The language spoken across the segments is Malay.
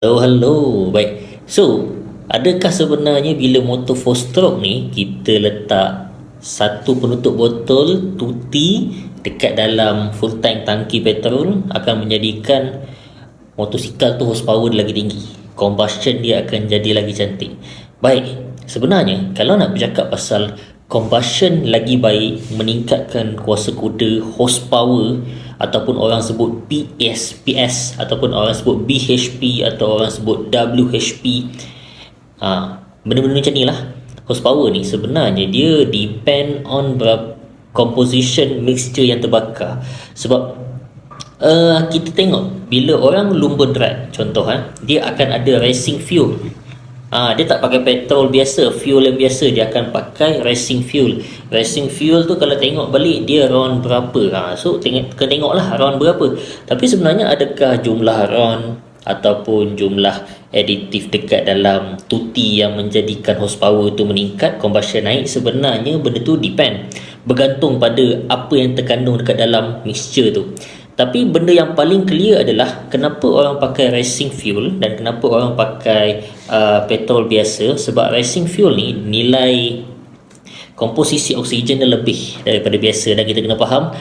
Hello. Baik. So, adakah sebenarnya bila motor 4 stroke ni kita letak satu penutup botol tuti dekat dalam full tank tangki petrol akan menjadikan motosikal tu horsepower dia lagi tinggi, combustion dia akan jadi lagi cantik? Baik, sebenarnya kalau nak bercakap pasal combustion lagi baik, meningkatkan kuasa kuda, horsepower, ataupun orang sebut PS ataupun orang sebut BHP atau orang sebut WHP, benda-benda macam ni lah. Horsepower ni sebenarnya dia depend on composition mixture yang terbakar. Sebab kita tengok bila orang lumba drag contoh, dia akan ada racing fuel. Dia tak pakai petrol biasa, fuel yang biasa, dia akan pakai racing fuel. Racing fuel tu kalau tengok balik dia round berapa, so kena tengoklah round berapa. Tapi sebenarnya adakah jumlah round ataupun jumlah aditif dekat dalam tuti yang menjadikan horsepower tu meningkat, combustion naik? Sebenarnya benda tu depend, bergantung pada apa yang terkandung dekat dalam mixture tu. Tapi benda yang paling clear adalah kenapa orang pakai racing fuel dan kenapa orang pakai petrol biasa. Sebab racing fuel ni nilai komposisi oksigen dia lebih daripada biasa, dan kita kena faham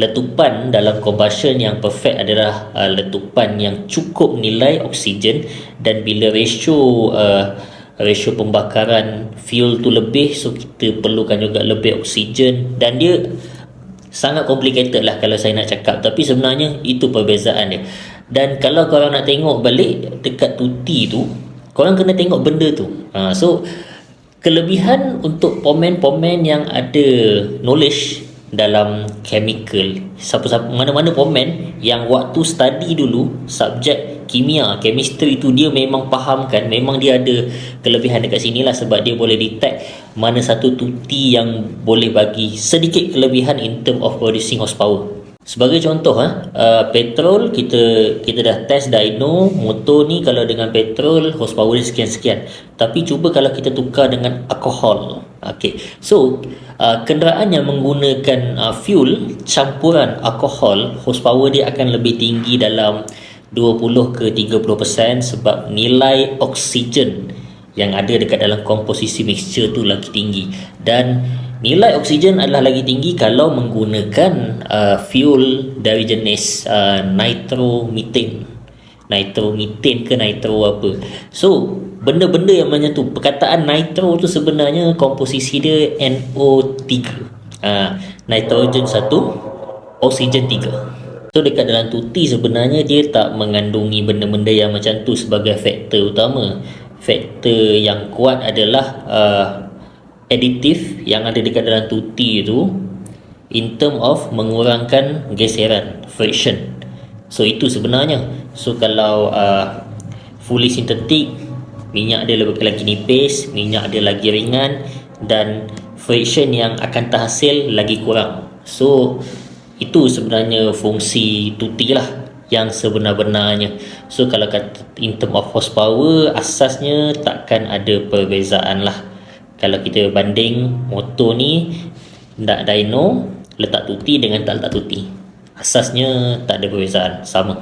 letupan dalam combustion yang perfect adalah letupan yang cukup nilai oksigen. Dan bila ratio pembakaran fuel tu lebih, so kita perlukan juga lebih oksigen, dan dia sangat complicated lah kalau saya nak cakap. Tapi sebenarnya itu perbezaan dia. Dan kalau korang nak tengok balik dekat tuti tu, korang kena tengok benda tu. So kelebihan untuk pomen-pomen yang ada knowledge dalam chemical, mana-mana pomen yang waktu study dulu subjek kimia, chemistry tu, dia memang fahamkan, memang dia ada kelebihan dekat sini lah. Sebab dia boleh detect mana satu tuti yang boleh bagi sedikit kelebihan in term of producing horsepower. Sebagai contoh, petrol kita dah test dyno, motor ni kalau dengan petrol horsepower dia sekian-sekian. Tapi cuba kalau kita tukar dengan alkohol. Okay, so kenderaan yang menggunakan fuel campuran alkohol, horsepower dia akan lebih tinggi dalam 20 ke 30%, sebab nilai oksigen yang ada dekat dalam komposisi mixture tu lagi tinggi. Dan nilai oksigen adalah lagi tinggi kalau menggunakan fuel dari jenis nitromethane ke nitro apa. So benda-benda yang macam tu, perkataan nitro tu sebenarnya komposisi dia NO3, nitrogen 1, oksigen 3. So dekat dalam tuti sebenarnya dia tak mengandungi benda-benda yang macam tu sebagai faktor utama. Faktor yang kuat adalah aditif yang ada dekat dalam tuti tu in term of mengurangkan geseran, friction. So itu sebenarnya. So kalau fully synthetic, minyak dia lagi nipis, minyak dia lagi ringan, dan friction yang akan terhasil lagi kurang. So itu sebenarnya fungsi tuti lah yang sebenar-benarnya. So kalau kata in term of horsepower, asasnya takkan ada perbezaan lah. Kalau kita banding motor ni nak dyno, letak tuti dengan tak letak tuti, asasnya tak ada perbezaan, sama.